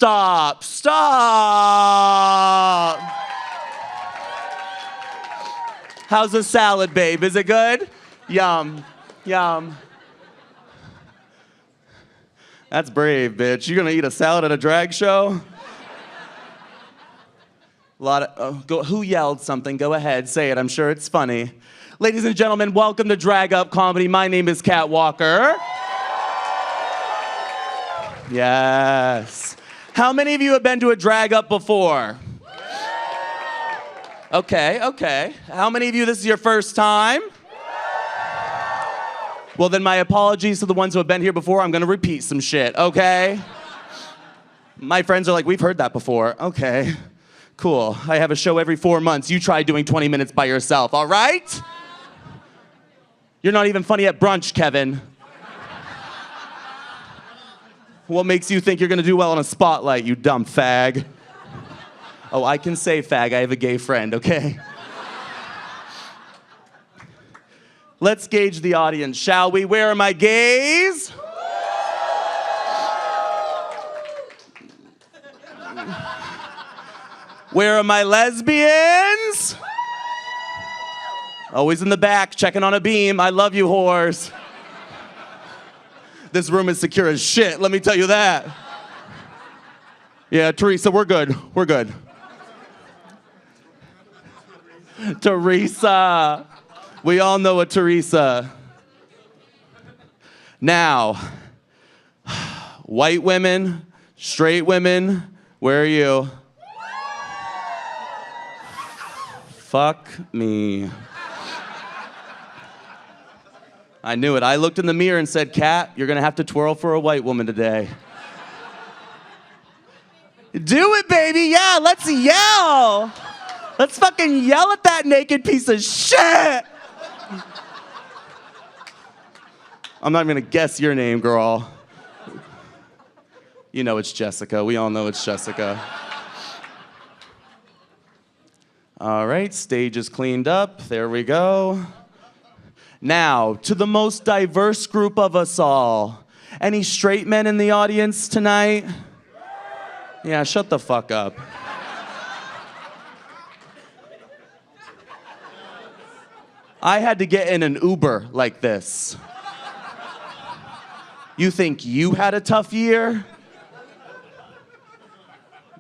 Stop. How's the salad, babe? Is it good? Yum. That's brave, bitch. You gonna eat a salad at a drag show? Who yelled something? Go ahead, say it. I'm sure it's funny. Ladies and gentlemen, welcome to Drag Up Comedy. My name is Kat Walker. Yes. How many of you have been to a drag up before? Okay. How many of you, this is your first time? Well, then my apologies to the ones who have been here before. I'm gonna repeat some shit, okay? My friends are like, we've heard that before. Okay, cool. I have a show every 4 months. You try doing 20 minutes by yourself, all right? You're not even funny at brunch, Kevin. What makes you think you're gonna do well on a spotlight, you dumb fag? Oh, I can say fag. I have a gay friend, okay? Let's gauge the audience, shall we? Where are my gays? Where are my lesbians? Always in the back, checking on a beam. I love you, whores. This room is secure as shit, let me tell you that. Yeah, Teresa, we're good. Teresa. We all know a Teresa. Now, white women, straight women, where are you? Fuck me. I knew it. I looked in the mirror and said, Kat, you're gonna have to twirl for a white woman today. Do it, baby, yeah, let's yell. Let's fucking yell at that naked piece of shit. I'm not even gonna guess your name, girl. You know it's Jessica. We all know it's Jessica. All right, stage is cleaned up. There we go. Now, to the most diverse group of us all. Any straight men in the audience tonight? Yeah, shut the fuck up. I had to get in an Uber like this. You think you had a tough year?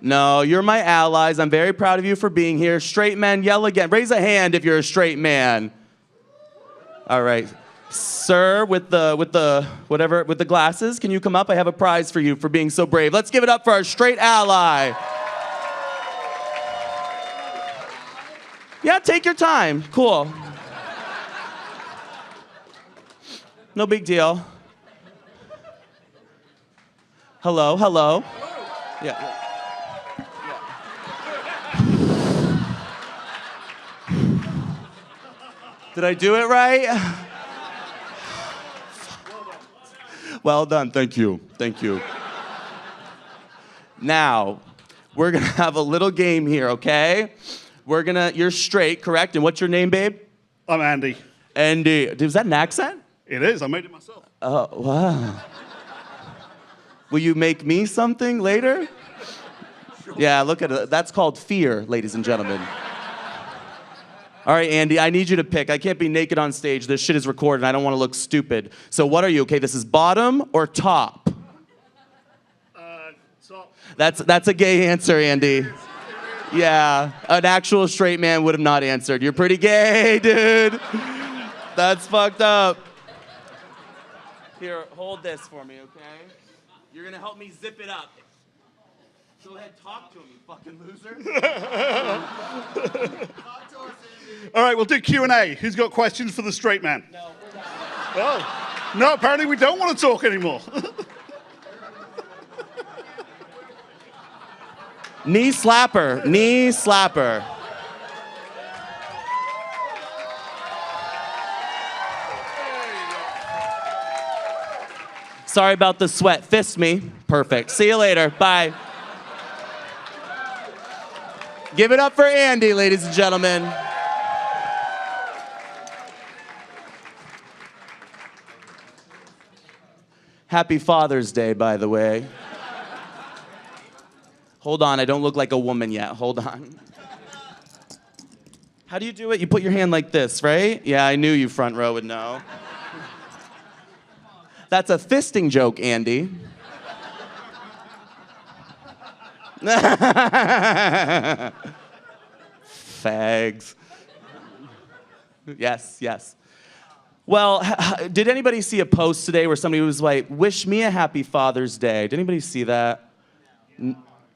No, you're my allies. I'm very proud of you for being here. Straight men, yell again. Raise a hand if you're a straight man. All right. Sir, with the glasses, can you come up? I have a prize for you for being so brave. Let's give it up for our straight ally. Yeah, take your time. Cool. No big deal. Hello. Yeah. Did I do it right? Well done, thank you. Now, we're gonna have a little game here, okay? You're straight, correct? And what's your name, babe? I'm Andy. Andy, is that an accent? It is, I made it myself. Oh, wow. Will you make me something later? Sure. Yeah, look at it. That's called fear, ladies and gentlemen. All right, Andy, I need you to pick. I can't be naked on stage. This shit is recorded, and I don't want to look stupid. So what are you? Okay, this is bottom or top? Top. That's a gay answer, Andy. Yeah, an actual straight man would have not answered. You're pretty gay, dude. That's fucked up. Here, hold this for me, okay? You're gonna help me zip it up. Go ahead, talk to him, you fucking loser. Talk to us, Andy. All right, we'll do Q&A. Who's got questions for the straight man? No, we're not. Oh, no, apparently we don't want to talk anymore. Knee slapper. Sorry about the sweat. Fist me. Perfect. See you later. Bye. Give it up for Andy, ladies and gentlemen. Happy Father's Day, by the way. Hold on, I don't look like a woman yet. Hold on. How do you do it? You put your hand like this, right? Yeah, I knew you front row would know. That's a fisting joke, Andy. Fags. Yes. Well, did anybody see a post today where somebody was like, wish me a happy Father's Day? Did anybody see that?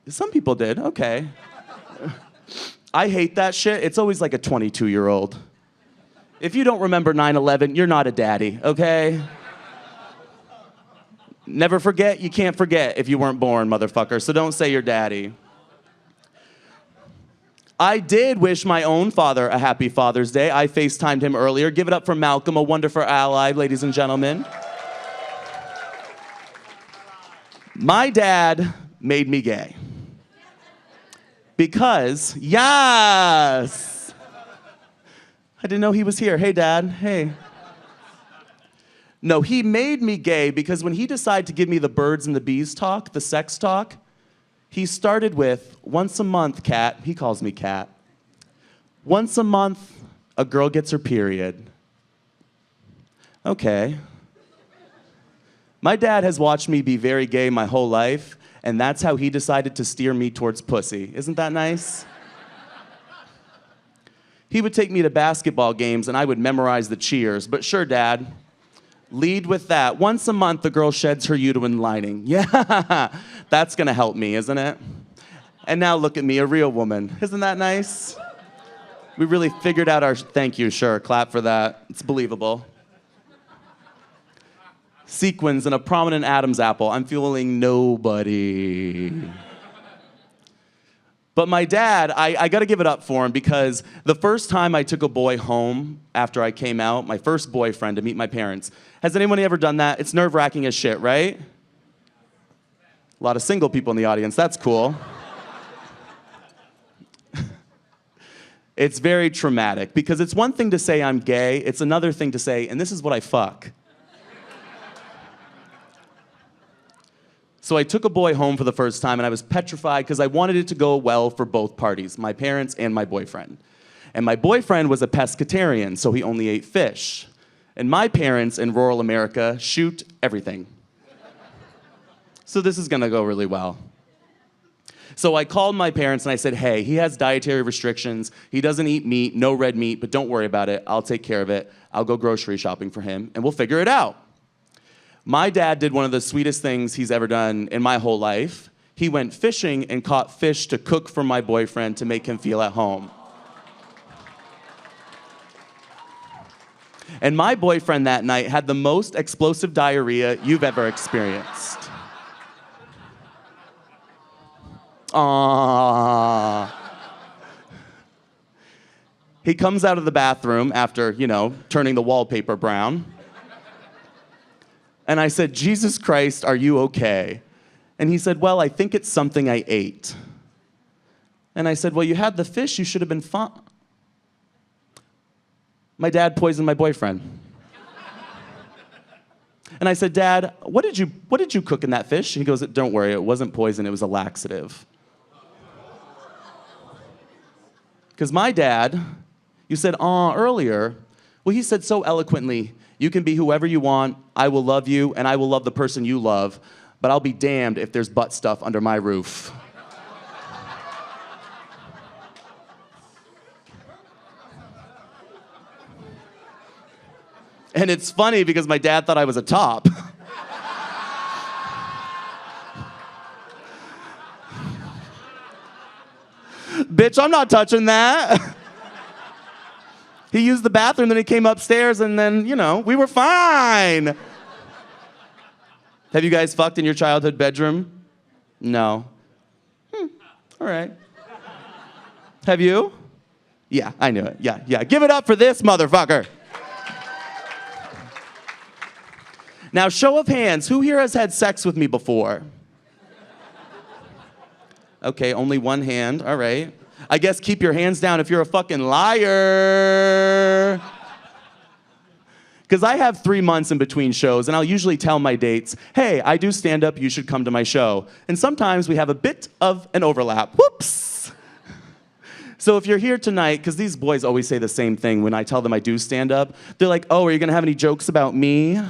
Some people did, okay. I hate that shit. It's always like a 22-year-old. If you don't remember 9/11, you're not a daddy, okay? Never forget, you can't forget if you weren't born, motherfucker, so don't say you're daddy. I did wish my own father a happy Father's Day. I FaceTimed him earlier. Give it up for Malcolm, a wonderful ally, ladies and gentlemen. My dad made me gay. Because, yes! I didn't know he was here. Hey, Dad. Hey. No, he made me gay because when he decided to give me the birds and the bees talk, the sex talk, he started with, once a month, Cat. He calls me Cat. Once a month, a girl gets her period. Okay. My dad has watched me be very gay my whole life, and that's how he decided to steer me towards pussy. Isn't that nice? He would take me to basketball games, and I would memorize the cheers. But sure, Dad, lead with that. Once a month, the girl sheds her uterine lining. Yeah, that's gonna help me, isn't it? And now look at me, a real woman. Isn't that nice? We really figured out our... Thank you, sure, clap for that. It's believable. Sequins and a prominent Adam's apple. I'm feeling nobody. But my dad, I gotta give it up for him because the first time I took a boy home after I came out, my first boyfriend, to meet my parents. Has anyone ever done that? It's nerve-wracking as shit, right? A lot of single people in the audience, that's cool. It's very traumatic because it's one thing to say I'm gay, it's another thing to say, and this is what I fuck. So I took a boy home for the first time and I was petrified because I wanted it to go well for both parties, my parents and my boyfriend. And my boyfriend was a pescatarian, so he only ate fish. And my parents in rural America shoot everything. So this is gonna go really well. So I called my parents and I said, hey, he has dietary restrictions. He doesn't eat meat, no red meat, but don't worry about it. I'll take care of it. I'll go grocery shopping for him and we'll figure it out. My dad did one of the sweetest things he's ever done in my whole life. He went fishing and caught fish to cook for my boyfriend to make him feel at home. And my boyfriend that night had the most explosive diarrhea you've ever experienced. Aww. He comes out of the bathroom after, turning the wallpaper brown. And I said, Jesus Christ, are you okay? And he said, well, I think it's something I ate. And I said, well, you had the fish, you should have been fine. My dad poisoned my boyfriend. And I said, Dad, what did you cook in that fish? He goes, don't worry, it wasn't poison, it was a laxative. Because my dad, you said, earlier, well, he said so eloquently, you can be whoever you want, I will love you, and I will love the person you love, but I'll be damned if there's butt stuff under my roof. And it's funny because my dad thought I was a top. Bitch, I'm not touching that. He used the bathroom, then he came upstairs, and then, we were fine. Have you guys fucked in your childhood bedroom? No. All right. Have you? Yeah, I knew it. Yeah. Give it up for this motherfucker. Now, show of hands, who here has had sex with me before? Okay, only one hand, all right. I guess keep your hands down if you're a fucking liar. Because I have 3 months in between shows, and I'll usually tell my dates, hey, I do stand-up, you should come to my show. And sometimes we have a bit of an overlap. Whoops! So if you're here tonight, because these boys always say the same thing when I tell them I do stand-up, they're like, oh, are you going to have any jokes about me?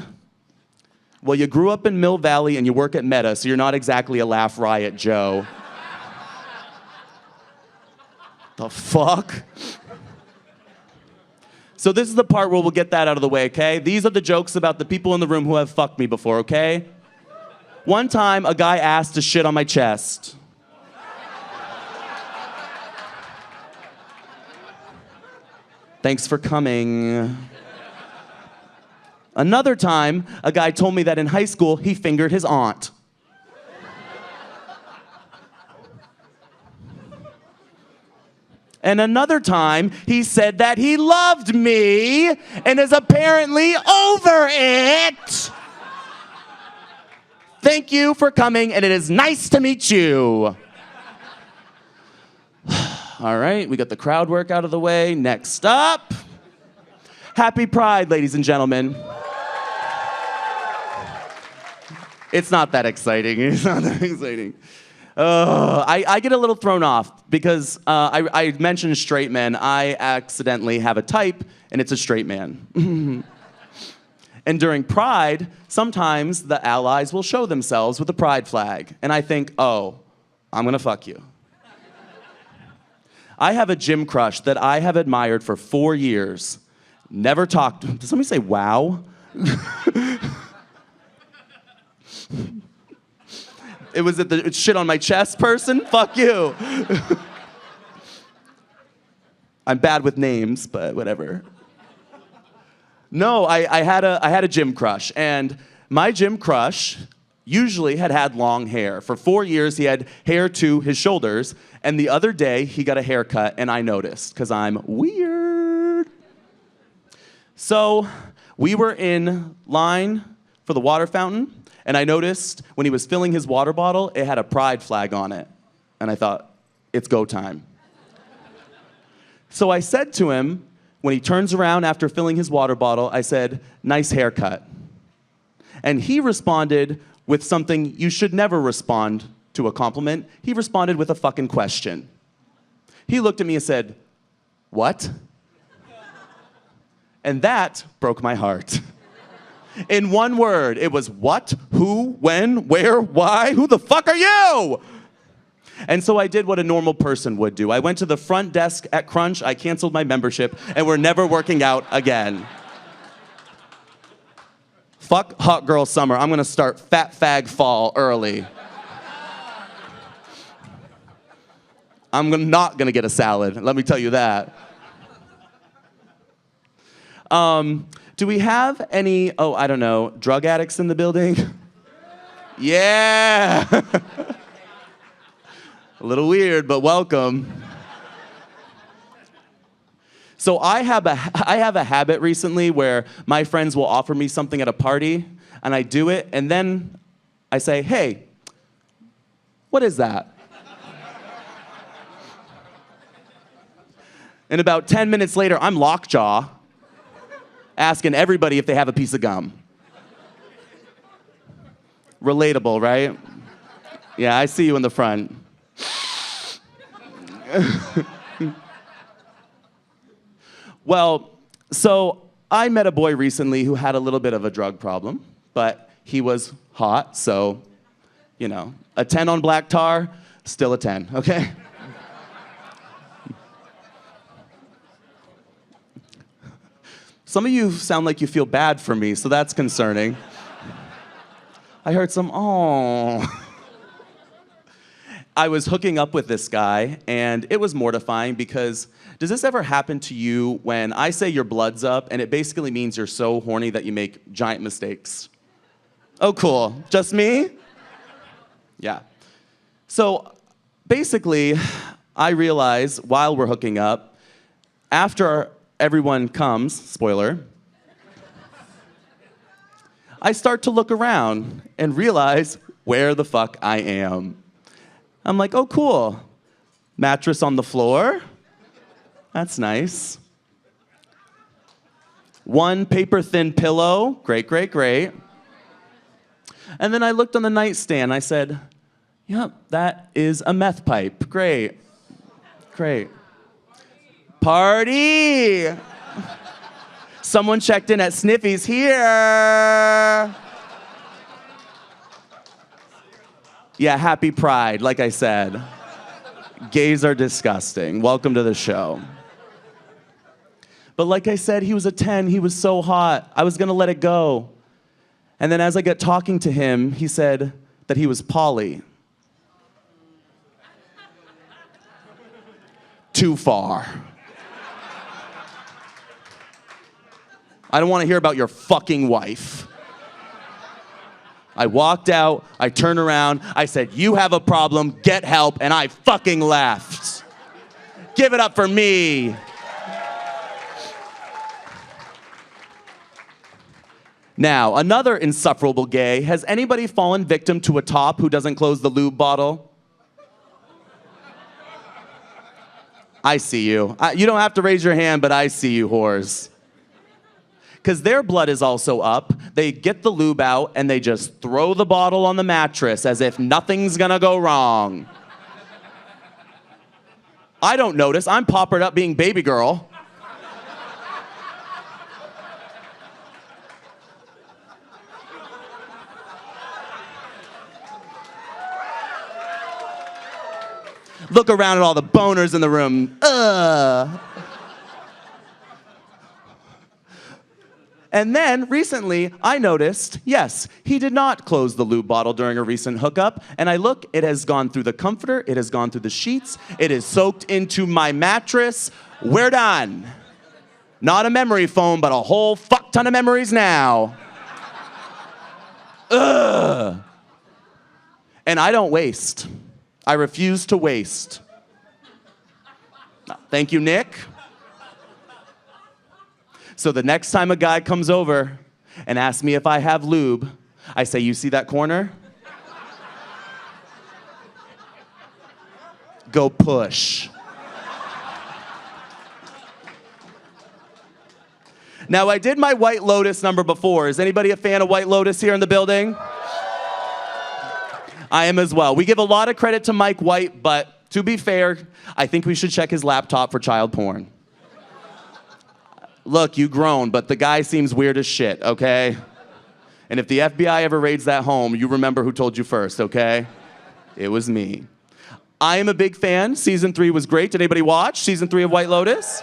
Well, you grew up in Mill Valley and you work at Meta, so you're not exactly a laugh riot, Joe. The fuck? So this is the part where we'll get that out of the way, okay? These are the jokes about the people in the room who have fucked me before, okay? One time, a guy asked to shit on my chest. Thanks for coming. Another time, a guy told me that in high school, he fingered his aunt. And another time, he said that he loved me and is apparently over it. Thank you for coming, and it is nice to meet you. All right, we got the crowd work out of the way. Next up, Happy Pride, ladies and gentlemen. It's not that exciting. It's not that exciting. I get a little thrown off because I mentioned straight men. I accidentally have a type, and it's a straight man. And during Pride, sometimes the allies will show themselves with a pride flag. And I think, oh, I'm gonna fuck you. I have a gym crush that I have admired for 4 years. Never talked. Did somebody say wow? It was at the shit on my chest person? Fuck you. I'm bad with names, but whatever. No, I had a gym crush, and my gym crush usually had long hair. For 4 years, he had hair to his shoulders, and the other day, he got a haircut, and I noticed, because I'm weird. So we were in line for the water fountain, and I noticed when he was filling his water bottle, it had a pride flag on it. And I thought, it's go time. So I said to him, when he turns around after filling his water bottle, I said, nice haircut. And he responded with something you should never respond to a compliment. He responded with a fucking question. He looked at me and said, what? And that broke my heart. In one word, it was what, who, when, where, why, who the fuck are you? And so I did what a normal person would do. I went to the front desk at Crunch, I canceled my membership, and we're never working out again. Fuck hot girl summer. I'm gonna start fat fag fall early. I'm not gonna get a salad, let me tell you that. Do we have any, I don't know, drug addicts in the building? Yeah! A little weird, but welcome. So I have a habit recently where my friends will offer me something at a party, and I do it, and then I say, hey, what is that? And about 10 minutes later, I'm lockjaw, asking everybody if they have a piece of gum. Relatable, right? Yeah, I see you in the front. Well, so I met a boy recently who had a little bit of a drug problem, but he was hot, so, you know, a 10 on black tar, still a 10, okay? Some of you sound like you feel bad for me, so that's concerning. I heard some, oh. I was hooking up with this guy, and it was mortifying because does this ever happen to you when I say your blood's up, and it basically means you're so horny that you make giant mistakes? Oh, cool. Just me? Yeah. So basically, I realize while we're hooking up, after everyone comes, spoiler, I start to look around and realize where the fuck I am. I'm like, oh, cool. Mattress on the floor. That's nice. one paper-thin pillow. Great, great, great. And then I looked on the nightstand. I said, yep, that is a meth pipe. Great. Great. Party! Someone checked in at Sniffy's here. Yeah, happy Pride, like I said. Gays are disgusting. Welcome to the show. But like I said, he was a 10. He was so hot. I was going to let it go. And then as I got talking to him, he said that he was poly. Too far. I don't want to hear about your fucking wife. I walked out, I turned around, I said, you have a problem, get help, and I fucking left. Give it up for me. Now, another insufferable gay. Has anybody fallen victim to a top who doesn't close the lube bottle? I see you. You don't have to raise your hand, but I see you, whores. Because their blood is also up. They get the lube out and they just throw the bottle on the mattress as if nothing's gonna go wrong. I don't notice. I'm poppered up being baby girl. Look around at all the boners in the room. And then, recently, I noticed, yes, he did not close the lube bottle during a recent hookup. And I look, it has gone through the comforter, it has gone through the sheets, it is soaked into my mattress. We're done. Not a memory foam, but a whole fuck ton of memories now. Ugh. And I don't waste. I refuse to waste. Thank you, Nick. So the next time a guy comes over and asks me if I have lube, I say, you see that corner? Go push. Now, I did my White Lotus number before. Is anybody a fan of White Lotus here in the building? I am as well. We give a lot of credit to Mike White, but to be fair, I think we should check his laptop for child porn. Look, you grown, but the guy seems weird as shit, okay? And if the FBI ever raids that home, you remember who told you first, okay? It was me. I am a big fan. Season 3 was great. Did anybody watch Season 3 of White Lotus?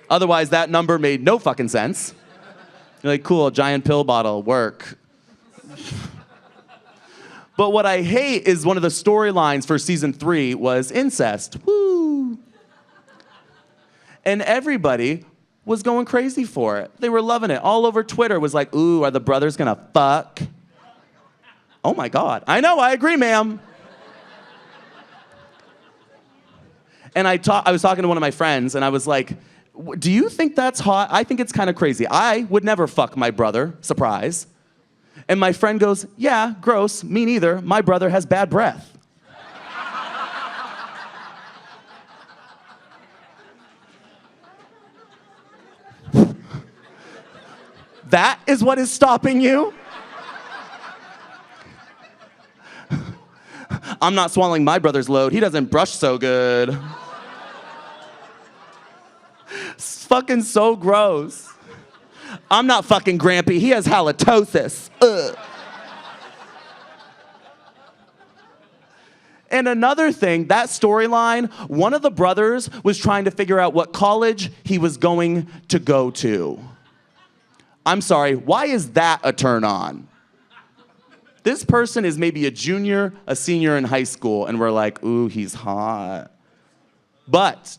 Otherwise, that number made no fucking sense. You're like, cool, giant pill bottle, work. But what I hate is one of the storylines for Season 3 was incest. Woo! And everybody was going crazy for it. They were loving it. All over Twitter was like, ooh, are the brothers gonna fuck? Oh my God. I know, I agree, ma'am. And I was talking to one of my friends, and I was like, do you think that's hot? I think it's kind of crazy. I would never fuck my brother. Surprise. And my friend goes, yeah, gross, me neither. My brother has bad breath. That is what is stopping you? I'm not swallowing my brother's load. He doesn't brush so good. It's fucking so gross. I'm not fucking Grampy. He has halitosis. Ugh. And another thing, that storyline, one of the brothers was trying to figure out what college he was going to go to. I'm sorry, why is that a turn on? This person is maybe a junior, a senior in high school, and we're like, ooh, he's hot. But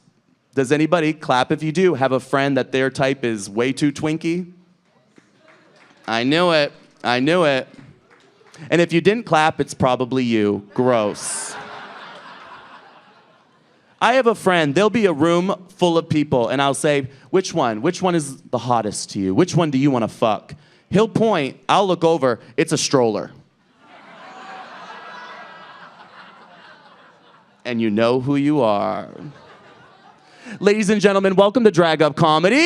does anybody, clap if you do, have a friend that their type is way too twinky? I knew it. I knew it. And if you didn't clap, it's probably you. Gross. I have a friend, there'll be a room full of people, and I'll say, which one? Which one is the hottest to you? Which one do you want to fuck? He'll point, I'll look over, it's a stroller. And you know who you are. Ladies and gentlemen, welcome to Drag Up Comedy.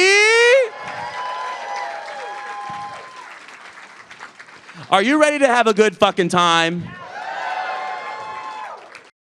Are you ready to have a good fucking time?